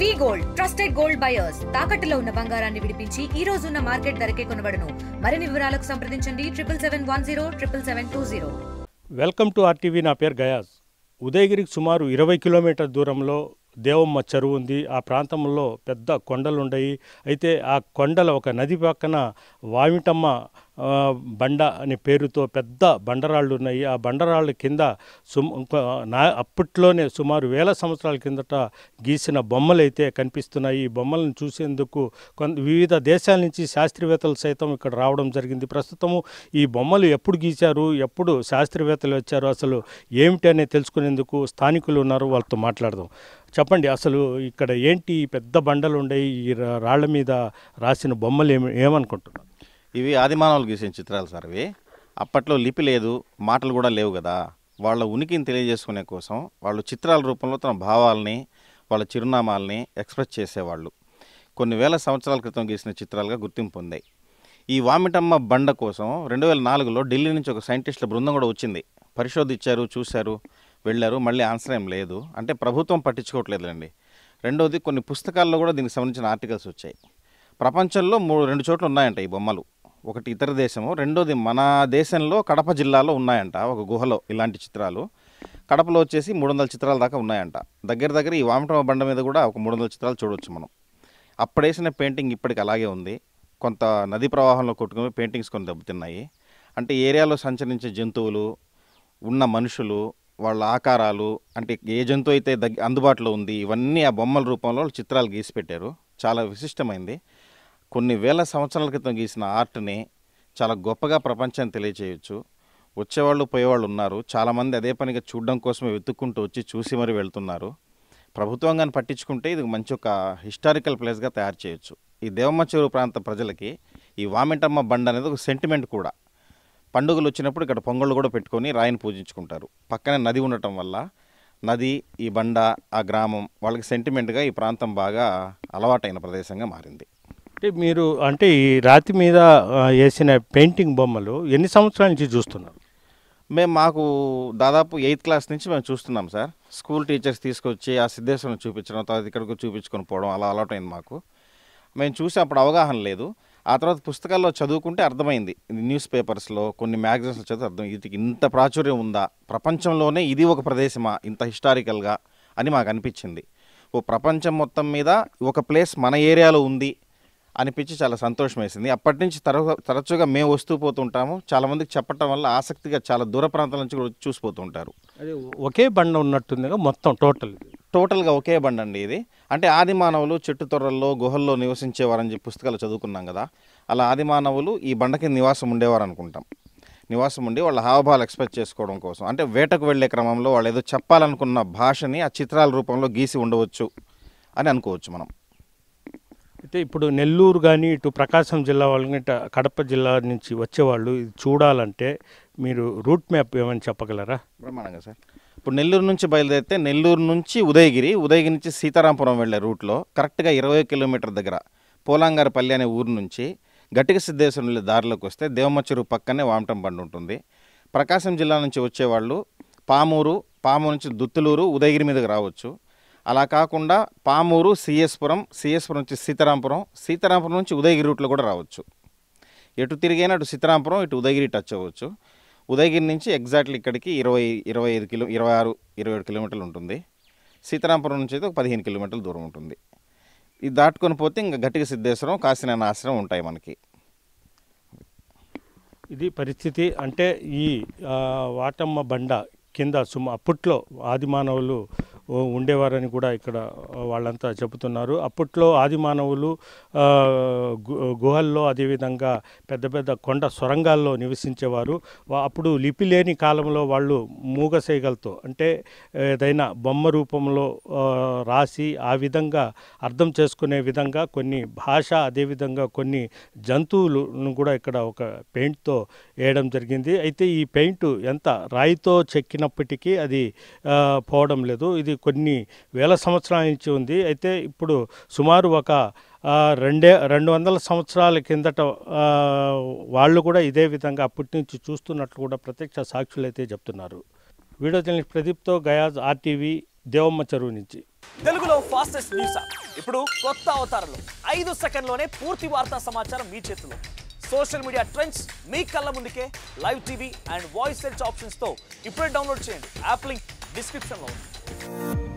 వి gold trusted gold buyers తాకట్టులో ఉన్న బంగారాన్ని విడిపించి ఈ రోజు ఉన్న మార్కెట్ ధరకే కొనబడును. మరిన్ని వివరాలకు సంప్రదించండి 7771077720. Welcome to RTV. నా పేరు గయాజ్. ఉదయగిరికి సుమారు 20 కిలోమీటర్ దూరంలో దేవమ్మ చెరువు ఉంది. ఆ ప్రాంతంలో పెద్ద కొండలు ఉన్నాయి. అయితే ఆ కొండల ఒక నది పక్కన వామిటమ్మ బండ అనే పేరుతో పెద్ద బండరాళ్ళు ఉన్నాయి. ఆ బండరాళ్ళ కింద అప్పట్లోనే సుమారు 1000 సంవత్సరాల కిందట గీసిన బొమ్మలు అయితే కనిపిస్తున్నాయి. ఈ బొమ్మలను చూసేందుకు వివిధ దేశాల నుంచి శాస్త్రవేత్తలు సైతం ఇక్కడ రావడం జరిగింది. ప్రస్తుతము ఈ బొమ్మలు ఎప్పుడు గీశారు, ఎప్పుడు శాస్త్రవేత్తలు వచ్చారు, అసలు ఏమిటి అనేది తెలుసుకునేందుకు స్థానికులు ఉన్నారు. వాళ్ళతో మాట్లాడదాం. చెప్పండి, అసలు ఇక్కడ ఏంటి పెద్ద బండలు ఉన్నాయి, ఈ రాళ్ల మీద రాసిన బొమ్మలు ఏమనుకుంటున్నారు? ఇవి ఆదిమానవులు గీసిన చిత్రాలు సార్. ఇవి అప్పట్లో లిపి లేదు, మాటలు కూడా లేవు కదా. వాళ్ళ ఉనికిని తెలియజేసుకునే కోసం వాళ్ళు చిత్రాల రూపంలో తన భావాల్ని, వాళ్ళ చిరునామాల్ని ఎక్స్ప్రెస్ చేసేవాళ్ళు. కొన్ని వేల సంవత్సరాల క్రితం గీసిన చిత్రాలుగా గుర్తింపు పొందాయి. ఈ వామిటమ్మ బండ కోసం 2004లో ఢిల్లీ నుంచి ఒక సైంటిస్టుల బృందం కూడా వచ్చింది. పరిశోధించారు, చూశారు, వెళ్ళారు. మళ్ళీ ఆన్సర్ ఏం లేదు. అంటే ప్రభుత్వం పట్టించుకోవట్లేదండి. రెండోది, కొన్ని పుస్తకాల్లో కూడా దీనికి సంబంధించిన ఆర్టికల్స్ వచ్చాయి. ప్రపంచంలో 2 చోట్ల ఉన్నాయంట ఈ బొమ్మలు. ఒకటి ఇతర దేశము, రెండోది మన దేశంలో కడప జిల్లాలో ఉన్నాయంట ఒక గుహలో ఇలాంటి చిత్రాలు. కడపలో వచ్చేసి 300 చిత్రాల దాకా ఉన్నాయంట. దగ్గర ఈ వామిటమ్మ బండ మీద కూడా ఒక 300 చిత్రాలు చూడవచ్చు మనం. అప్పుడేసిన పెయింటింగ్ ఇప్పటికి అలాగే ఉంది. కొంత నది ప్రవాహంలో కొట్టుకుని పెయింటింగ్స్ కొన్ని దెబ్బతిన్నాయి. అంటే ఏరియాలో సంచరించే జంతువులు, ఉన్న మనుషులు, వాళ్ళ ఆకారాలు, అంటే ఏ జంతువు అయితే అందుబాటులో ఉంది, ఇవన్నీ ఆ బొమ్మల రూపంలో చిత్రాలు గీసి పెట్టారు. చాలా విశిష్టమైంది. కొన్ని వేల సంవత్సరాల క్రితం గీసిన ఆర్ట్ని చాలా గొప్పగా ప్రపంచాన్ని తెలియచేయచ్చు. వచ్చేవాళ్ళు పోయేవాళ్ళు ఉన్నారు. చాలామంది అదే పనిగా చూడడం కోసమే వెతుక్కుంటూ వచ్చి చూసి మరీ వెళ్తున్నారు. ప్రభుత్వం కానీ పట్టించుకుంటే ఇది మంచి ఒక హిస్టారికల్ ప్లేస్గా తయారు చేయొచ్చు. ఈ దేవమ్మ చెరువు ప్రాంత ప్రజలకి ఈ వామిటమ్మ బండ అనేది ఒక సెంటిమెంట్ కూడా. పండుగలు వచ్చినప్పుడు ఇక్కడ పొంగళ్ళు కూడా పెట్టుకొని రాయిని పూజించుకుంటారు. పక్కనే నది ఉండటం వల్ల నది, ఈ బండ, ఆ గ్రామం వాళ్ళకి సెంటిమెంట్గా ఈ ప్రాంతం బాగా అలవాటైన ప్రదేశంగా మారింది. అంటే మీరు ఈ రాతి మీద వేసిన పెయింటింగ్ బొమ్మలు ఎన్ని సంవత్సరాల నుంచి చూస్తున్నారు? మాకు దాదాపు 8th క్లాస్ నుంచి మేము చూస్తున్నాం సార్. స్కూల్ టీచర్స్ తీసుకొచ్చి ఆ సిద్ధేశ్వరం చూపించడం, తర్వాత ఇక్కడికి చూపించుకొని పోవడం అలా అలవాటైంది మాకు. మేము చూసి అప్పుడు అవగాహన లేదు. ఆ తర్వాత పుస్తకాల్లో చదువుకుంటే అర్థమైంది. న్యూస్ పేపర్స్లో, కొన్ని మ్యాగజైన్స్లో చదివి అర్థం, వీటికి ఇంత ప్రాచుర్యం ఉందా, ప్రపంచంలోనే ఇది ఒక ప్రదేశమా ఇంత హిస్టారికల్గా అని మాకు అనిపించింది. ప్రపంచం మొత్తం మీద ఒక ప్లేస్ మన ఏరియాలో ఉంది అనిపించి చాలా సంతోషం వేసింది. అప్పటి నుంచి తరచుగా మేము వస్తూ పోతుంటాము. చాలామందికి చెప్పటం వల్ల ఆసక్తిగా చాలా దూర ప్రాంతాల నుంచి కూడా చూసిపోతూ ఉంటారు. అది ఒకే బండ ఉన్నట్టుంది మొత్తం టోటల్గా ఒకే బండ అండి ఇది. అంటే ఆదిమానవులు చెట్టు తొర్రల్లో, గుహల్లో నివసించేవారని చెప్పి పుస్తకాలు చదువుకున్నాం కదా. అలా ఆదిమానవులు ఈ బండకి నివాసం ఉండేవారు అనుకుంటాం. నివాసం ఉండి వాళ్ళ హావభావాలు ఎక్స్ప్రెస్ చేసుకోవడం కోసం, అంటే వేటకు వెళ్ళే క్రమంలో వాళ్ళు ఏదో చెప్పాలనుకున్న భాషని ఆ చిత్రాల రూపంలో గీసి ఉండవచ్చు అని అనుకోవచ్చు మనం. అయితే ఇప్పుడు నెల్లూరు కానీ ఇటు ప్రకాశం జిల్లా వాళ్ళు, కడప జిల్లా నుంచి వచ్చేవాళ్ళు ఇది చూడాలంటే మీరు రూట్ మ్యాప్ ఏమని చెప్పగలరా? బ్రహ్మాండంగా సార్. ఇప్పుడు నెల్లూరు నుంచి బయలుదేరితే నెల్లూరు నుంచి ఉదయగిరి నుంచి సీతారాంపురం వెళ్ళే రూట్లో కరెక్ట్గా 20 కిలోమీటర్ దగ్గర పోలాంగారపల్లి అనే ఊరు నుంచి గట్టిక సిద్ధేశ్వరం వెళ్ళే దారిలోకి వస్తే దేవమ్మ చెరువు పక్కనే వామిటమ్మ బండ ఉంటుంది. ప్రకాశం జిల్లా నుంచి వచ్చేవాళ్ళు పామూరు నుంచి దుత్తులూరు, ఉదయగిరి మీదకి రావచ్చు. అలా కాకుండా పామూరు, సిఎస్పురం నుంచి సీతారాంపురం నుంచి ఉదయగిరి రూట్లో కూడా రావచ్చు. ఎటు తిరిగైనా అటు సీతారాంపురం, ఇటు ఉదయగిరి టచ్ అవ్వచ్చు. ఉదయగిరి నుంచి ఎగ్జాక్ట్లీ ఇక్కడికి 26-27 కిలోమీటర్లు ఉంటుంది. సీతారాంపురం నుంచి అయితే ఒక 15 కిలోమీటర్ల దూరం ఉంటుంది. ఇది దాటుకొని పోతే ఇంకా గట్టిక సిద్ధేశ్వరం, కాశీనారాయణ ఆశ్రమం ఉంటాయి మనకి. ఇది పరిస్థితి. అంటే ఈ వాటమ్మ బండ కింద అప్పట్లో ఆదిమానవులు ఉండేవారని కూడా ఇక్కడ వాళ్ళంతా చెబుతున్నారు. అప్పట్లో ఆదిమానవులు గుహల్లో, అదేవిధంగా పెద్ద పెద్ద కొండ సొరంగాల్లో నివసించేవారు. అప్పుడు లిపి లేని కాలంలో వాళ్ళు మూగసేగలతో, అంటే ఏదైనా బొమ్మ రూపంలో రాసి ఆ విధంగా అర్థం చేసుకునే విధంగా కొన్ని భాష, అదేవిధంగా కొన్ని జంతువులను కూడా ఇక్కడ ఒక పెయింట్తో వేయడం జరిగింది. అయితే ఈ పెయింట్ ఎంత రాయితో చెక్కినప్పటికీ అది పోవడం లేదు. ఇది కొన్ని వేల సంవత్సరాల నుంచి ఉంది. అయితే ఇప్పుడు సుమారు ఒక 200 సంవత్సరాల కిందట వాళ్ళు కూడా ఇదే విధంగా అప్పటి నుంచి చూస్తున్నట్లు కూడా ప్రత్యక్ష సాక్షులు అయితే చెప్తున్నారు. వీడియో జర్నలిస్ట్ ప్రదీప్తో గయాజ్, ఆర్టీవీ, దేవమ్మ చెరువు నుంచి. తెలుగులో ఫాస్టెస్ట్ న్యూస్ యాప్ ఇప్పుడు కొత్త అవతారంలో 5 సెకండ్లోనే పూర్తి వార్తా సమాచారం మీ చేతిలో. సోషల్ మీడియా ట్రెండ్స్ మీ కళ్ళ ముందుకే live TV and voice search ఆప్షన్స్తో ఇప్పుడే డౌన్లోడ్ చేయండి. యాప్ లింక్ డిస్క్రిప్షన్లో ఉంది.